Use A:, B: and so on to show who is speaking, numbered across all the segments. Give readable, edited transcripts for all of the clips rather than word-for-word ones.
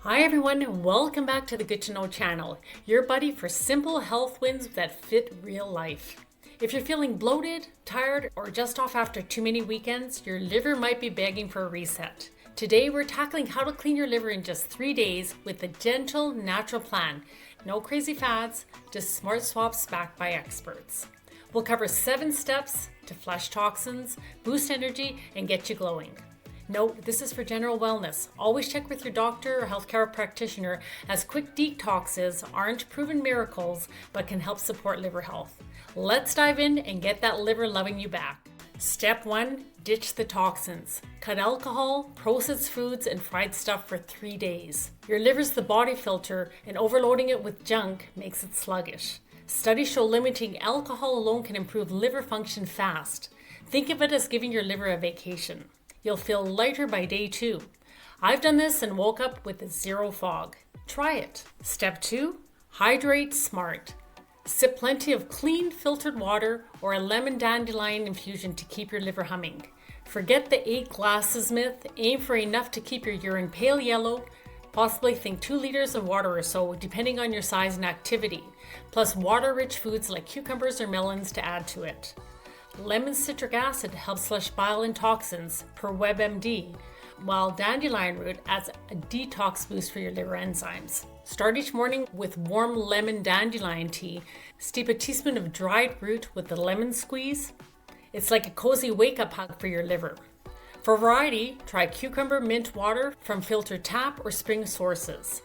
A: Hi everyone, and welcome back to the Good to Know channel, your buddy for simple health wins that fit real life. If you're feeling bloated, tired, or just off after too many weekends, your liver might be begging for a reset. Today we're tackling how to clean your liver in just 3 days with a gentle, natural plan. No crazy fads, just smart swaps backed by experts. We'll cover 7 steps to flush toxins, boost energy, and get you glowing. Note, this is for general wellness. Always check with your doctor or healthcare practitioner, as quick detoxes aren't proven miracles but can help support liver health. Let's dive in and get that liver loving you back. Step 1, ditch the toxins. Cut alcohol, processed foods, and fried stuff for 3 days. Your liver's the body filter, and overloading it with junk makes it sluggish. Studies show limiting alcohol alone can improve liver function fast. Think of it as giving your liver a vacation. You'll feel lighter by day 2. I've done this and woke up with zero fog. Try it. Step 2, hydrate smart. Sip plenty of clean filtered water or a lemon dandelion infusion to keep your liver humming. Forget the 8 glasses myth. Aim for enough to keep your urine pale yellow. Possibly think 2 liters of water or so, depending on your size and activity. Plus water-rich foods like cucumbers or melons to add to it. Lemon citric acid helps flush bile and toxins per WebMD, while dandelion root adds a detox boost for your liver enzymes. Start each morning with warm lemon dandelion tea. Steep a teaspoon of dried root with the lemon squeeze. It's like a cozy wake-up hug for your liver. For variety, try cucumber mint water from filtered tap or spring sources.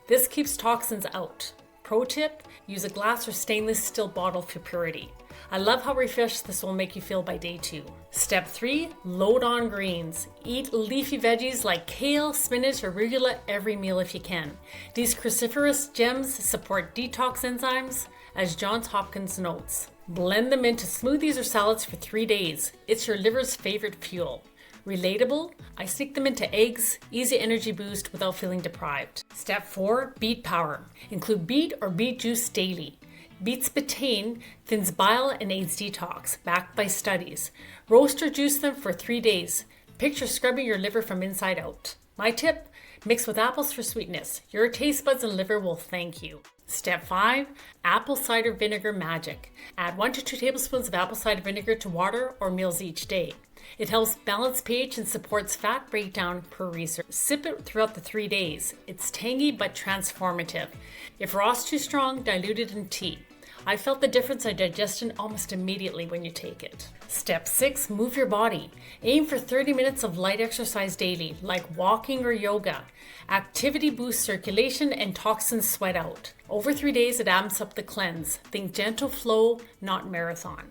A: This keeps toxins out. Pro tip, use a glass or stainless steel bottle for purity. I love how refreshed this will make you feel by day 2. Step 3, load on greens. Eat leafy veggies like kale, spinach, or arugula every meal if you can. These cruciferous gems support detox enzymes, as Johns Hopkins notes. Blend them into smoothies or salads for 3 days. It's your liver's favorite fuel. Relatable, I sneak them into eggs, easy energy boost without feeling deprived. Step 4, beet power. Include beet or beet juice daily. Beets betaine thins bile and aids detox, backed by studies. Roast or juice them for 3 days. Picture scrubbing your liver from inside out. My tip, mix with apples for sweetness. Your taste buds and liver will thank you. Step 5, apple cider vinegar magic. Add 1 to 2 tablespoons of apple cider vinegar to water or meals each day. It helps balance pH and supports fat breakdown per research. Sip it throughout the 3 days. It's tangy but transformative. If raw's too strong, dilute it in tea. I felt the difference in digestion almost immediately when you take it. Step 6, move your body. Aim for 30 minutes of light exercise daily, like walking or yoga. Activity boosts circulation and toxins sweat out. Over 3 days, it amps up the cleanse. Think gentle flow, not marathon.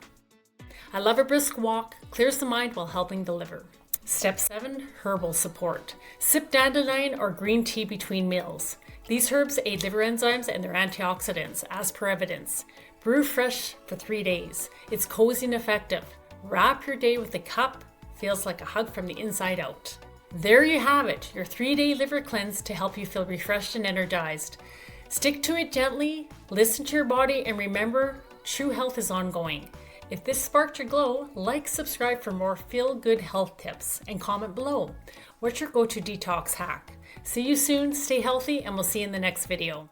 A: I love a brisk walk, clears the mind while helping the liver. Step 7, herbal support. Sip dandelion or green tea between meals. These herbs aid liver enzymes and their antioxidants, as per evidence. Brew fresh for 3 days. It's cozy and effective. Wrap your day with a cup. Feels like a hug from the inside out. There you have it, your 3-day liver cleanse to help you feel refreshed and energized. Stick to it gently, listen to your body, and remember, true health is ongoing. If this sparked your glow, like, subscribe for more feel-good health tips, and comment below. What's your go-to detox hack? See you soon, stay healthy, and we'll see you in the next video.